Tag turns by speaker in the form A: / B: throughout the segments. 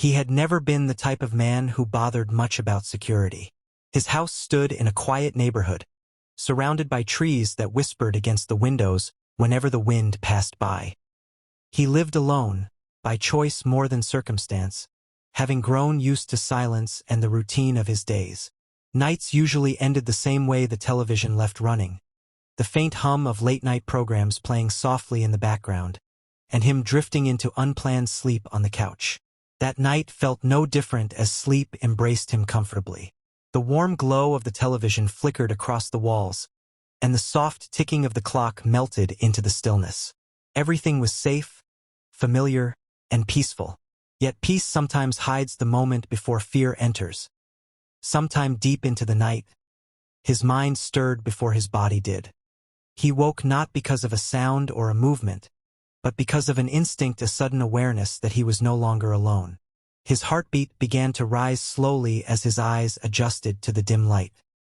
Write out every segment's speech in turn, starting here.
A: He had never been the type of man who bothered much about security. His house stood in a quiet neighborhood, surrounded by trees that whispered against the windows whenever the wind passed by. He lived alone, by choice more than circumstance, having grown used to silence and the routine of his days. Nights usually ended the same way the television left running, the faint hum of late-night programs playing softly in the background, and him drifting into unplanned sleep on the couch. That night felt no different as sleep embraced him comfortably. The warm glow of the television flickered across the walls, and the soft ticking of the clock melted into the stillness. Everything was safe, familiar, and peaceful. Yet peace sometimes hides the moment before fear enters. Sometime deep into the night, his mind stirred before his body did. He woke not because of a sound or a movement, but because of an instinct, a sudden awareness that he was no longer alone. His heartbeat began to rise slowly as his eyes adjusted to the dim light.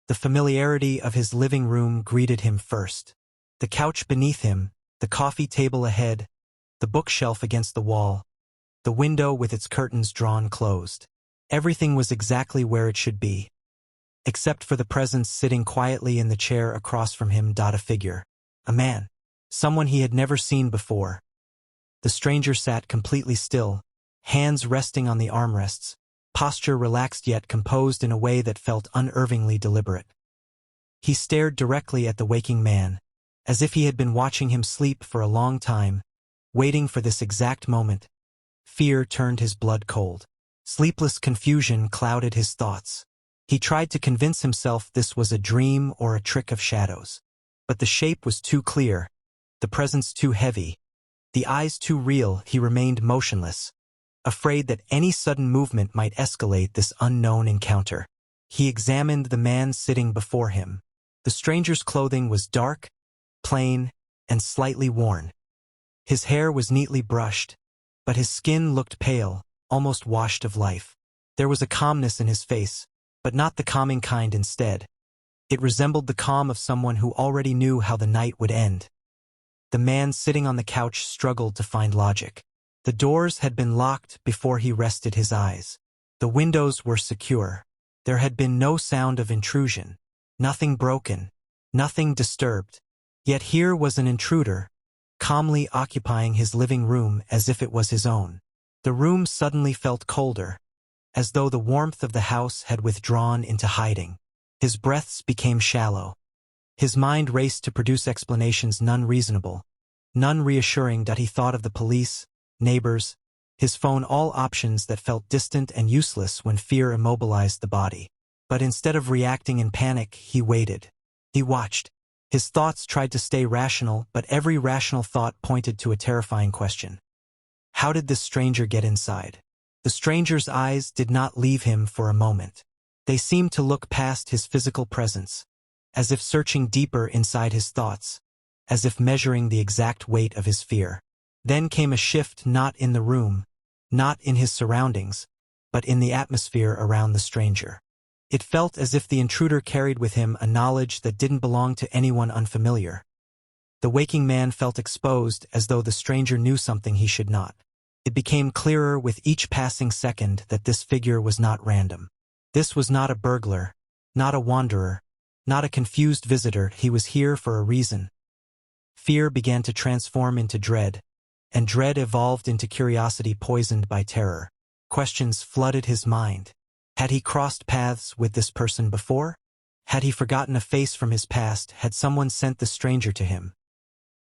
A: The familiarity of his living room greeted him first. The couch beneath him, the coffee table ahead, the bookshelf against the wall, the window with its curtains drawn closed. Everything was exactly where it should be, except for the presence sitting quietly in the chair across from him. A figure. A man. Someone he had never seen before. The stranger sat completely still, hands resting on the armrests, posture relaxed yet composed in a way that felt unervingly deliberate. He stared directly at the waking man, as if he had been watching him sleep for a long time, waiting for this exact moment. Fear turned his blood cold. Sleepless confusion clouded his thoughts. He tried to convince himself this was a dream or a trick of shadows. But the shape was too clear, the presence too heavy, the eyes too real. He remained motionless, afraid that any sudden movement might escalate this unknown encounter. He examined the man sitting before him. The stranger's clothing was dark, plain, and slightly worn. His hair was neatly brushed, but his skin looked pale, almost washed of life. There was a calmness in his face, but not the calming kind. Instead, it resembled the calm of someone who already knew how the night would end. The man sitting on the couch struggled to find logic. The doors had been locked before he rested his eyes. The windows were secure. There had been no sound of intrusion, nothing broken, nothing disturbed. Yet here was an intruder, calmly occupying his living room as if it was his own. The room suddenly felt colder, as though the warmth of the house had withdrawn into hiding. His breaths became shallow. His mind raced to produce explanations, none reasonable, none reassuring. He thought of the police, neighbors, his phone, all options that felt distant and useless when fear immobilized the body. But instead of reacting in panic, he waited. He watched. His thoughts tried to stay rational, but every rational thought pointed to a terrifying question. How did this stranger get inside? The stranger's eyes did not leave him for a moment. They seemed to look past his physical presence, as if searching deeper inside his thoughts, as if measuring the exact weight of his fear. Then came a shift, not in the room, not in his surroundings, but in the atmosphere around the stranger. It felt as if the intruder carried with him a knowledge that didn't belong to anyone unfamiliar. The waking man felt exposed, as though the stranger knew something he should not. It became clearer with each passing second that this figure was not random. This was not a burglar, not a wanderer, not a confused visitor. He was here for a reason. Fear began to transform into dread, and dread evolved into curiosity poisoned by terror. Questions flooded his mind. Had he crossed paths with this person before? Had he forgotten a face from his past? Had someone sent the stranger to him?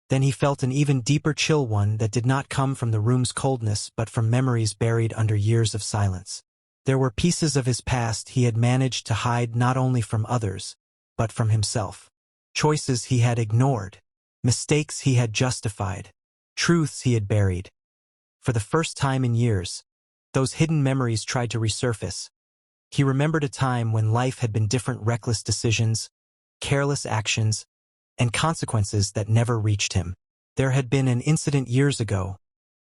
A: Then he felt an even deeper chill, one that did not come from the room's coldness but from memories buried under years of silence. There were pieces of his past he had managed to hide, not only from others, but from himself. Choices he had ignored, mistakes he had justified, truths he had buried. For the first time in years, those hidden memories tried to resurface. He remembered a time when life had been different, reckless decisions, careless actions, and consequences that never reached him. There had been an incident years ago,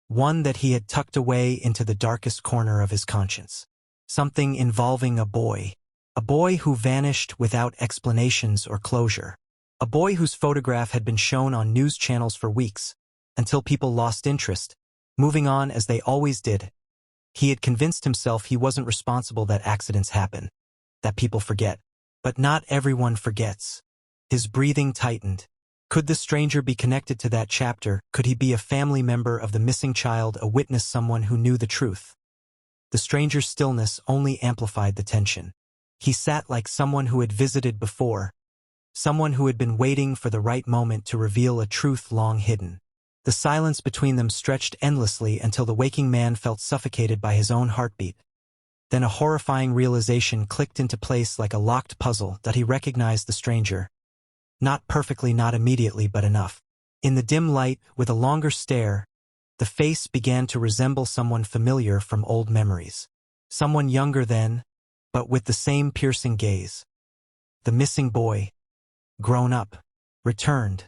A: one that he had tucked away into the darkest corner of his conscience. Something involving a boy who vanished without explanations or closure. A boy whose photograph had been shown on news channels for weeks, until people lost interest, moving on as they always did. He had convinced himself he wasn't responsible, that accidents happen, that people forget. But not everyone forgets. His breathing tightened. Could the stranger be connected to that chapter? Could he be a family member of the missing child, a witness, someone who knew the truth? The stranger's stillness only amplified the tension. He sat like someone who had visited before, someone who had been waiting for the right moment to reveal a truth long hidden. The silence between them stretched endlessly until the waking man felt suffocated by his own heartbeat. Then a horrifying realization clicked into place like a locked puzzle, that he recognized the stranger. Not perfectly, not immediately, but enough. In the dim light, with a longer stare, the face began to resemble someone familiar from old memories. Someone younger then, but with the same piercing gaze. The missing boy, grown up, returned.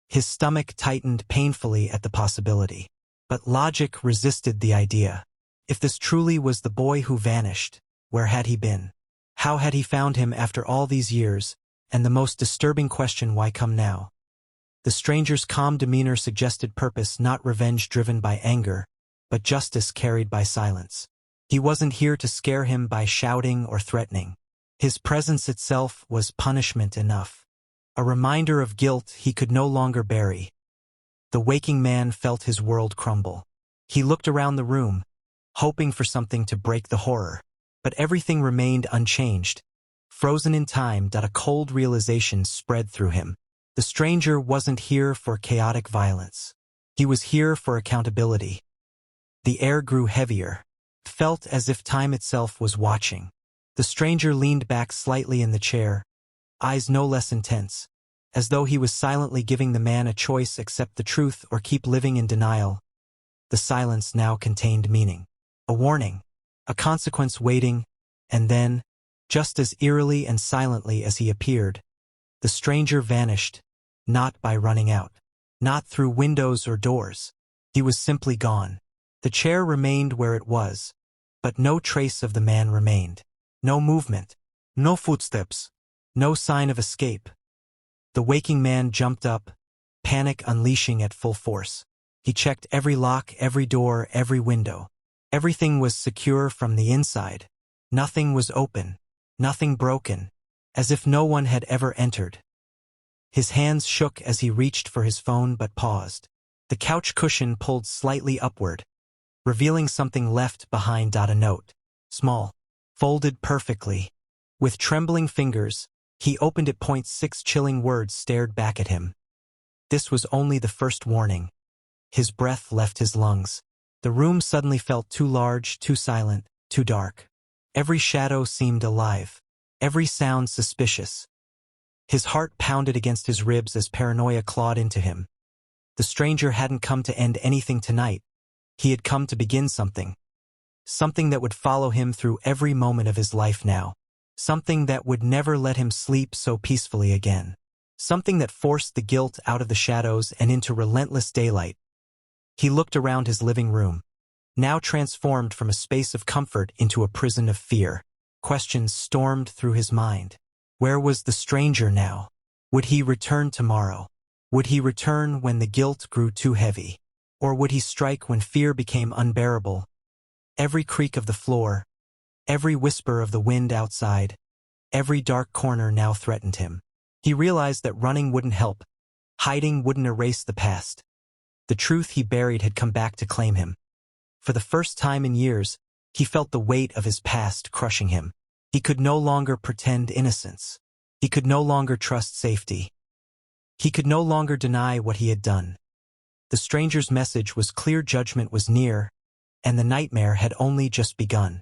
A: His stomach tightened painfully at the possibility. But logic resisted the idea. If this truly was the boy who vanished, where had he been? How had he found him after all these years? And the most disturbing question, why come now? The stranger's calm demeanor suggested purpose, not revenge driven by anger, but justice carried by silence. He wasn't here to scare him by shouting or threatening. His presence itself was punishment enough. A reminder of guilt he could no longer bury. The waking man felt his world crumble. He looked around the room, hoping for something to break the horror. But everything remained unchanged, frozen in time. A cold realization spread through him. The stranger wasn't here for chaotic violence. He was here for accountability. The air grew heavier, felt as if time itself was watching. The stranger leaned back slightly in the chair, eyes no less intense, as though he was silently giving the man a choice: accept the truth or keep living in denial. The silence now contained meaning. A warning, a consequence waiting, and then, just as eerily and silently as he appeared, the stranger vanished, not by running out, not through windows or doors. He was simply gone. The chair remained where it was, but no trace of the man remained. No movement, no footsteps, no sign of escape. The waking man jumped up, panic unleashing at full force. He checked every lock, every door, every window. Everything was secure from the inside. Nothing was open, nothing broken, as if no one had ever entered. His hands shook as he reached for his phone, but paused. The couch cushion pulled slightly upward, revealing something left behind. A note. Small, folded perfectly. With trembling fingers, he opened it. 6 chilling words stared back at him. This was only the first warning. His breath left his lungs. The room suddenly felt too large, too silent, too dark. Every shadow seemed alive, every sound suspicious. His heart pounded against his ribs as paranoia clawed into him. The stranger hadn't come to end anything tonight. He had come to begin something. Something that would follow him through every moment of his life now. Something that would never let him sleep so peacefully again. Something that forced the guilt out of the shadows and into relentless daylight. He looked around his living room, now transformed from a space of comfort into a prison of fear. Questions stormed through his mind. Where was the stranger now? Would he return tomorrow? Would he return when the guilt grew too heavy? Or would he strike when fear became unbearable? Every creak of the floor, every whisper of the wind outside, every dark corner now threatened him. He realized that running wouldn't help. Hiding wouldn't erase the past. The truth he buried had come back to claim him. For the first time in years, he felt the weight of his past crushing him. He could no longer pretend innocence. He could no longer trust safety. He could no longer deny what he had done. The stranger's message was clear: judgment was near, and the nightmare had only just begun.